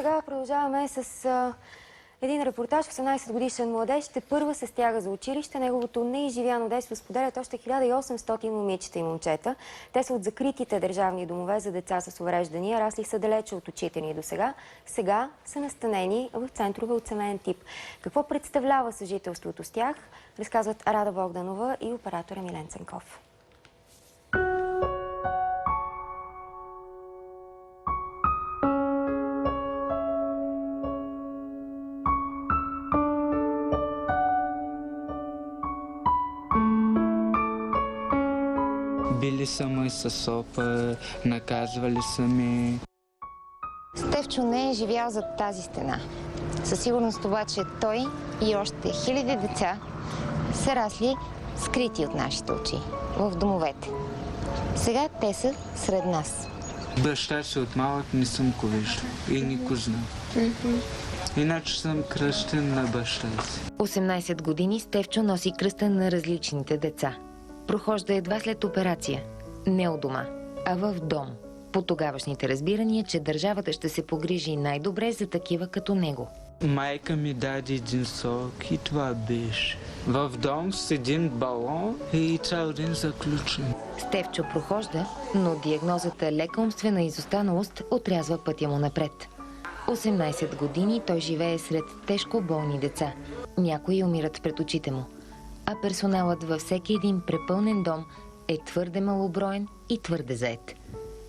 сега продължаваме с един репортаж. 18-годишен младеж тепърва се стяга за училище. Неговото неизживяно детство споделят още 1800 момичета и момчета. Те са от закритите държавни домове за деца с увреждания. Расли са далече от очите ни до сега. Сега са настанени в центрове от семейен тип. Какво представлява съжителството с тях, разказват Рада Богданова и оператора Милен Ценков. Били са ме със сопа, наказвали са ми. Стефчо не е живял зад тази стена. Със сигурност обаче той и още хиляди деца са расли скрити от нашите очи, в домовете. Сега те са сред нас. Баща си от малък не съм го виждал и никой знам. Иначе съм кръстен на баща си. 18 години Стефчо носи кръста на различните деца. Прохожда едва след операция. Не у дома, а в дом. По тогавашните разбирания, че държавата ще се погрижи най-добре за такива като него. Майка ми даде един сок и това беше. В дом с един балон и цял ден заключен. Стефчо прохожда, но диагнозата лека умствена изостаналост отрязва пътя му напред. 18 години той живее сред тежко болни деца. Някои умират пред очите му. А персоналът във всеки един препълнен дом е твърде малоброен и твърде зает.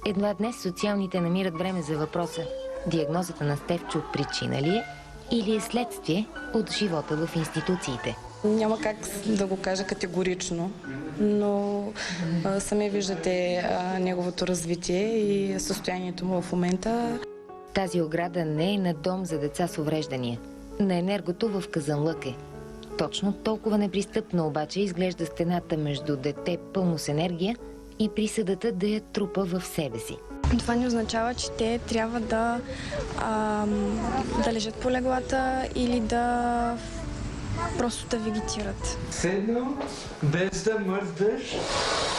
Едва днес социалните намират време за въпроса: диагнозата на Стефчо причина ли е или е следствие от живота в институциите? Няма как да го кажа категорично, но сами виждате неговото развитие и състоянието му в момента. Тази ограда не е на дом за деца с увреждания. На Енергото в Казанлък е. Точно толкова непристъпно обаче изглежда стената между дете пълно с енергия и присъдата да я трупа в себе си. Това не означава, че те трябва да лежат по леглата или да просто да вегетират. Седно, без да мърдаш,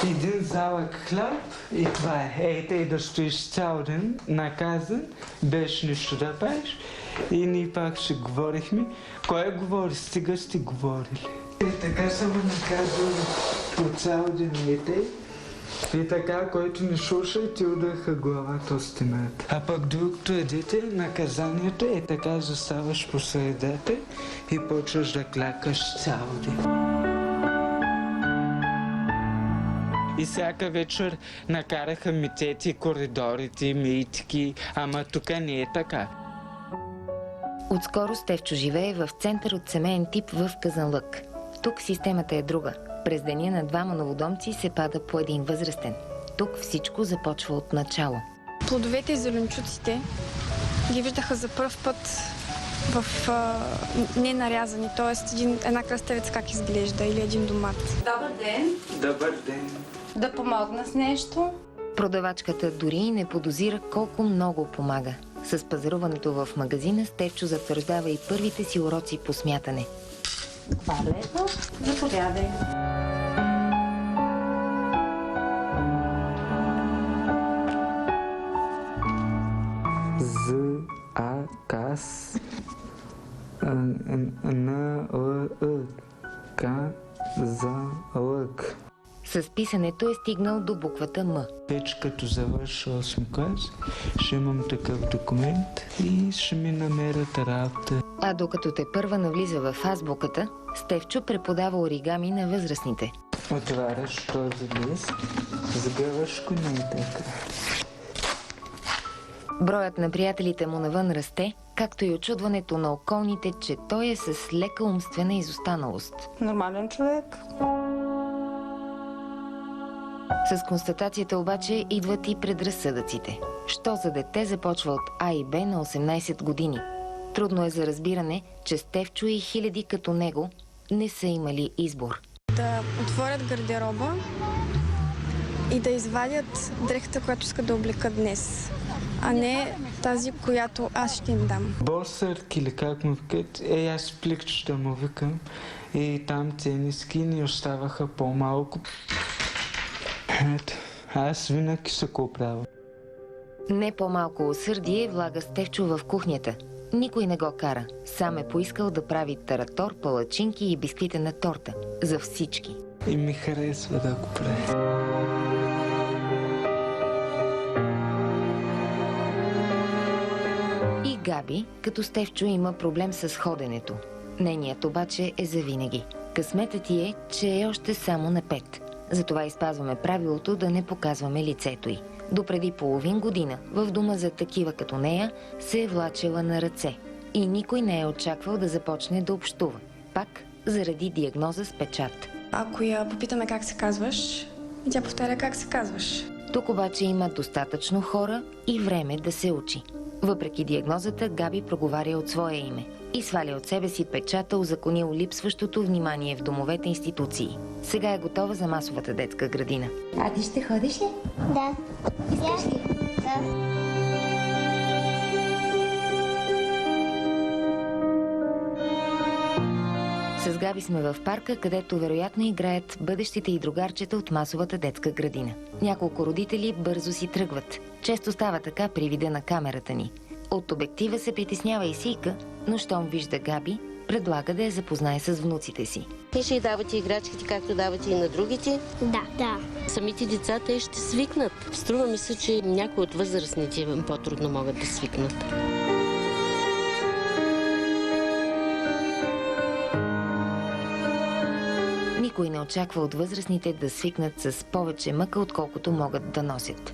един залък хляб и това е. Ей, да стоиш цял ден наказан, без нищо да правиш. И ние пак ще говорихме. Кой говори? Стига сте говорили. И така са ме наказали по цял ден и така, който не слуша, ти удаха главата от стената. А пък другото е дете, наказанието е така, заставаш по средата и почваш да клякаш цял ден. И всяка вечер накараха митети коридорите, митки, ама тук не е така. Отскоро Стефчо живее в център от семейен тип в Казанлък. Тук системата е друга. През деня на двама новодомци се пада по един възрастен. Тук всичко започва от начало. Плодовете и зеленчуците ги виждаха за пръв път в ненарязани, т.е. една краставица как изглежда или един домат. Добър ден! Добър ден! Да помогна с нещо? Продавачката дори не подозира колко много помага. С пазаруването в магазина Стефчо затвърждава и първите си уроци по смятане. Хвалето, заповядай. З, А, Кас, Н, Л, К, За, Лък. С писането е стигнал до буквата М. Вече като завърша 8 клас, ще имам такъв документ и ще ми намерят работа. А докато тепърва навлиза в азбуката, Стефчо преподава оригами на възрастните. Отваряш този лист, сгъваш го не е така. Броят на приятелите му навън расте, както и очудването на околните, че той е с лека умствена изостаналост. Нормален човек. С констатацията обаче идват и предразсъдъците. Що за дете започва от А и Б на 18 години? Трудно е за разбиране, че Стефчо и хиляди като него не са имали избор. Да отворят гардероба и да извадят дрехата, която искат да облекат днес, а не тази, която аз ще им дам. Босърк или как му викат, аз пликче да му викам и там тениски ни оставаха по-малко. Ето, аз винаги се го правя. Не по-малко усърдие влага Стефчо в кухнята. Никой не го кара. Сам е поискал да прави таратор, палачинки и бисквитена торта. За всички. И ми харесва да го правя. И Габи, като Стефчо, има проблем с ходенето. Нейният обаче е завинаги. Късметът ти е, че е още само на 5. Затова изпазваме правилото да не показваме лицето й. Допреди половин година в дома за такива като нея се е влачела на ръце. И никой не е очаквал да започне да общува. Пак заради диагноза с печат. Ако я попитаме как се казваш, и тя повтаря как се казваш. Тук обаче има достатъчно хора и време да се учи. Въпреки диагнозата, Габи проговаря от свое име и сваля от себе си печата, узаконил липсващото внимание в домовете институции. Сега е готова за масовата детска градина. А ти ще ходиш ли? Да. Искаш ли? Да. С Габи сме в парка, където вероятно играят бъдещите и другарчета от масовата детска градина. Няколко родители бързо си тръгват. Често става така при вида на камерата ни. От обектива се притеснява и Сийка, но щом вижда Габи, предлага да я запознае с внуците си. Те ще й давате играчките, както давате и на другите. Да. Самите деца те ще свикнат. Струва ми се, че някои от възрастните по-трудно могат да свикнат. Никой не очаква от възрастните да свикнат с повече мъка, отколкото могат да носят.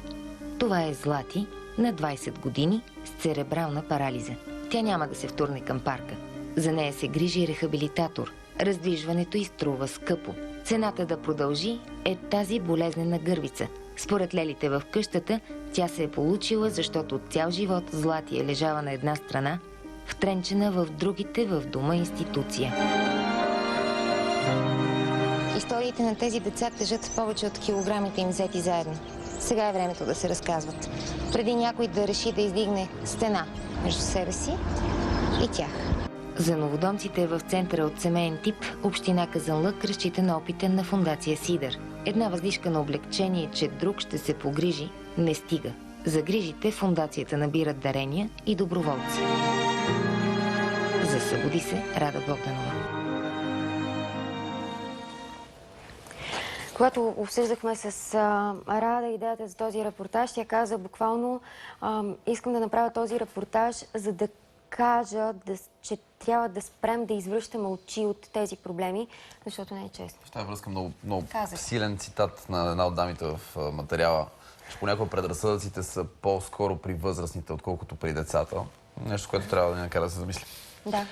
Това е Злати, на 20 години, с церебрална парализа. Тя няма да се втурне към парка. За нея се грижи рехабилитатор. Раздвижването й струва скъпо. Цената да продължи е тази болезнена гървица. Според лелите в къщата, тя се е получила, защото цял живот Злати е лежала на една страна, втренчена в другите в дома институция. Историите на тези деца тежат повече от килограмите им взети заедно. Сега е времето да се разказват. Преди някой да реши да издигне стена между себе си и тях. За новодомците в центъра от семейен тип, община Казанлък разчита на опита на фондация Сидър. Една въздишка на облегчение, че друг ще се погрижи, не стига. За грижите фондацията набира дарения и доброволци. Събуди се Рада Богданова. Когато обсъждахме с Рада идеята за този репортаж, тя каза буквално искам да направя този репортаж, за да кажа, че трябва да спрем да извръщаме очи от тези проблеми, защото не е честно. В тази връзка много силен цитат на една от дамите в материала, че понякога предразсъдъците са по-скоро при възрастните, отколкото при децата. Нещо, което трябва да ни накара да се замислим. Да.